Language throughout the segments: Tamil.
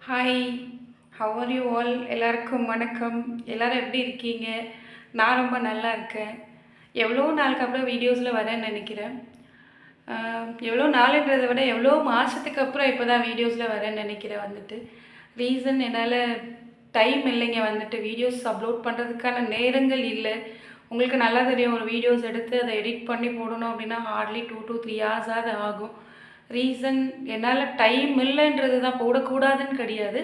Hi, how are you all? எல்லாருக்கும் வணக்கம். எல்லாரும் எப்படி இருக்கீங்க? நான் ரொம்ப நல்லா இருக்கேன். எவ்வளோ நாளுக்கு அப்புறம் வீடியோஸில் வரேன்னு நினைக்கிறேன். எவ்வளோ நாளுன்றதை விட எவ்வளோ மாதத்துக்கு அப்புறம் இப்போ தான் வீடியோஸில் வரேன்னு நினைக்கிறேன் வந்துட்டு. ரீசன் என்னால் டைம் இல்லைங்க வந்துட்டு வீடியோஸ் அப்லோட் பண்ணுறதுக்கான நேரங்கள் இல்லை. உங்களுக்கு நல்லா தெரியும், ஒரு வீடியோஸ் எடுத்து அதை எடிட் பண்ணி போடணும் அப்படின்னா ஹார்ட்லி 2 to 3 ஹவர்ஸாவது ஆகும். ரீசன் என்னால் டைம் இல்லைன்றது தான், போடக்கூடாதுன்னு கிடையாது,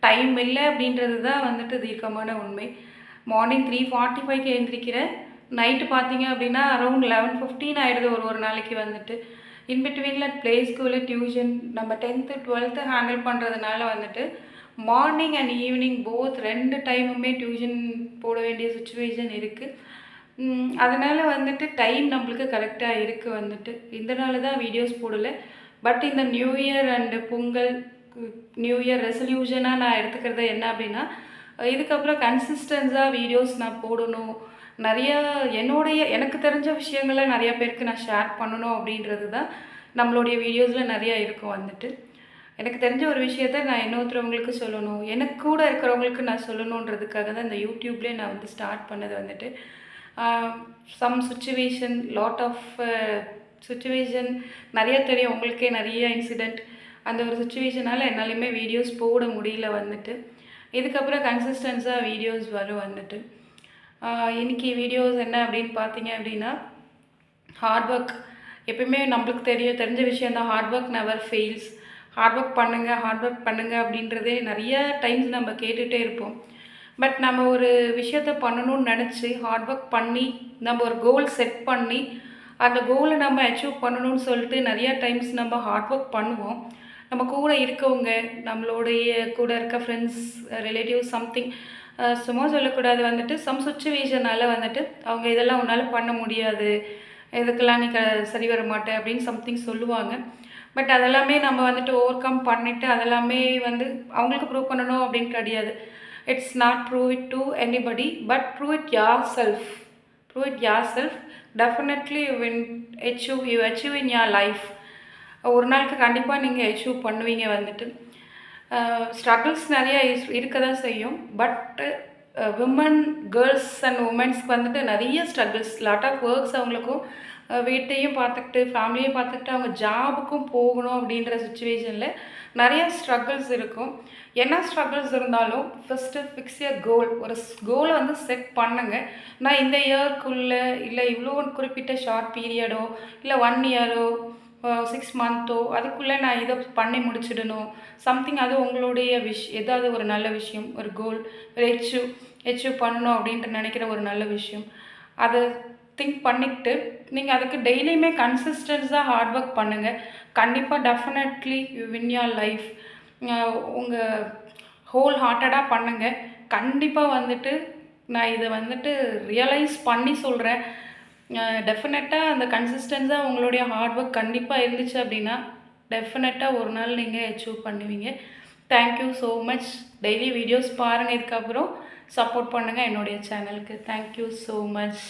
டைம் இல்லை அப்படின்றது தான் வந்துட்டு தீர்க்கமான உண்மை. மார்னிங் 3:45க்கு எழுந்திரிக்கிறேன். நைட்டு பார்த்தீங்க அப்படின்னா அரௌண்ட் 11:15 ஆகிடுது ஒரு நாளைக்கு வந்துட்டு. இன்பிட்வீனில் ப்ளே ஸ்கூலு, டியூஷன், நம்ம 10th 12th ஹேண்டில் பண்ணுறதுனால வந்துட்டு மார்னிங் அண்ட் ஈவினிங் போத் 2 டைமுமே டியூஷன் போட வேண்டிய சுச்சுவேஷன் இருக்குது. அதனால் வந்துட்டு டைம் நம்மளுக்கு கரெக்டாக இருக்குது வந்துட்டு. இதனால தான் வீடியோஸ் போடலை. பட் இந்த new year and Pongal, new year ரெசல்யூஷனாக நான் எடுத்துக்கிறது என்ன அப்படின்னா, இதுக்கப்புறம் கன்சிஸ்டன்ஸாக வீடியோஸ் நான் போடணும், நிறையா எனக்கு தெரிஞ்ச விஷயங்களை நிறையா பேருக்கு நான் ஷேர் பண்ணணும் அப்படின்றது தான் நம்மளுடைய வீடியோஸில் நிறையா இருக்கும் வந்துட்டு. எனக்கு தெரிஞ்ச ஒரு விஷயத்த நான் இன்னொருத்தவங்களுக்கு சொல்லணும், எனக்கு கூட இருக்கிறவங்களுக்கு நான் சொல்லணுன்றதுக்காக தான் இந்த யூடியூப்லேயே நான் வந்து ஸ்டார்ட் பண்ணது வந்துட்டு. Some situation, lot of situation நிறைய தெரியும் உங்களுக்கே, நிறைய இன்சிடெண்ட். அந்த ஒரு சுச்சுவேஷனால் என்னாலையுமே வீடியோஸ் போட முடியல வந்துட்டு. இதுக்கப்புறம் கன்சிஸ்டன்ஸாக வீடியோஸ் வரும் வந்துட்டு. இன்றைக்கி வீடியோஸ் என்ன அப்படின்னு பார்த்தீங்க அப்படின்னா, ஹார்ட் ஒர்க். எப்பயுமே நம்மளுக்கு தெரிஞ்ச விஷயந்தான், hard work never fails. Hard work பண்ணுங்கள் அப்படின்றதே நிறைய டைம்ஸ் நம்ம கேட்டுகிட்டே இருப்போம். பட் நம்ம ஒரு விஷயத்த பண்ணணும்னு நினச்சி ஹார்ட் ஒர்க் பண்ணி நம்ம ஒரு கோல் செட் பண்ணி அந்த கோலை நம்ம அச்சீவ் பண்ணணும்னு சொல்லிட்டு நிறையா டைம்ஸ் நம்ம ஹார்ட் ஒர்க் பண்ணுவோம். நம்ம கூட இருக்கவங்க, நம்மளுடைய கூட இருக்க ஃப்ரெண்ட்ஸ், ரிலேட்டிவ்ஸ், சம்திங், சும்மா சொல்லக்கூடாது வந்துட்டு, சம் சுச்சுவேஷனால் வந்துட்டு அவங்க இதெல்லாம் உன்னால் பண்ண முடியாது, இதுக்கெல்லாம் நீ சரி வர மாட்டே அப்படின்னு சம்திங் சொல்லுவாங்க. பட் அதெல்லாமே நம்ம வந்துட்டு ஓவர் கம் பண்ணிவிட்டு அதெல்லாமே வந்து அவங்களுக்கு ப்ரூவ் பண்ணணும் அப்படின்னு கிடையாது. It's not prove it to anybody, but prove it yourself. Definitely you achieve in your life. ஒரு நாளுக்கு கண்டிப்பாக நீங்கள் அச்சீவ் பண்ணுவீங்க வந்துட்டு. ஸ்ட்ரகிள்ஸ் நிறையா இருக்க தான் செய்யும். பட் விமன், கேர்ள்ஸ் அண்ட் உமன்ஸ்க்கு வந்துட்டு நிறைய ஸ்ட்ரகிள்ஸ், லாட் ஆஃப் ஒர்க்ஸ் அவங்களுக்கும் வீட்டையும் பார்த்துக்கிட்டு ஃபேமிலியும் பார்த்துக்கிட்டு அவங்க ஜாபுக்கும் போகணும் அப்படின்ற சுச்சுவேஷனில் நிறைய ஸ்ட்ரகிள்ஸ் இருக்கும். என்ன ஸ்ட்ரகிள்ஸ் இருந்தாலும் ஃபஸ்ட்டு ஃபிக்ஸ் எ கோல். ஒரு கோலை வந்து செட் பண்ணுங்க. நான் இந்த இயர்க்குள்ளே, இல்லை இவ்வளோ குறிப்பிட்ட ஷார்ட் பீரியடோ, இல்லை 1 இயரோ 6 மந்த்தோ அதுக்குள்ளே நான் இதை பண்ணி முடிச்சிடணும் சம்திங். அது உங்களுடைய ஏதாவது ஒரு நல்ல விஷயம், ஒரு கோல், ஒரு அச்சீவ் பண்ணணும் அப்படின்ட்டு நினைக்கிற ஒரு நல்ல விஷயம், அதை திங்க் பண்ணிக்கிட்டு நீங்கள் அதுக்கு டெய்லியுமே கன்சிஸ்டன்ஸாக ஹார்ட் ஒர்க் பண்ணுங்கள். கண்டிப்பாக definitely you win your life. உங்கள் ஹோல் ஹார்ட்டடாக பண்ணுங்கள். கண்டிப்பாக வந்துட்டு நான் இதை வந்துட்டு ரியலைஸ் பண்ணி சொல்கிறேன். டெஃபினட்டாக அந்த கன்சிஸ்டன்ஸாக உங்களுடைய ஹார்ட் ஒர்க் கண்டிப்பாக இருந்துச்சு அப்படின்னா டெஃபினட்டாக ஒரு நாள் நீங்கள் அச்சீவ் பண்ணுவீங்க. Thank you so much. Daily videos பாருங்கள், இதுக்கப்புறம் சப்போர்ட் பண்ணுங்கள் என்னுடைய சேனலுக்கு. Thank you so much.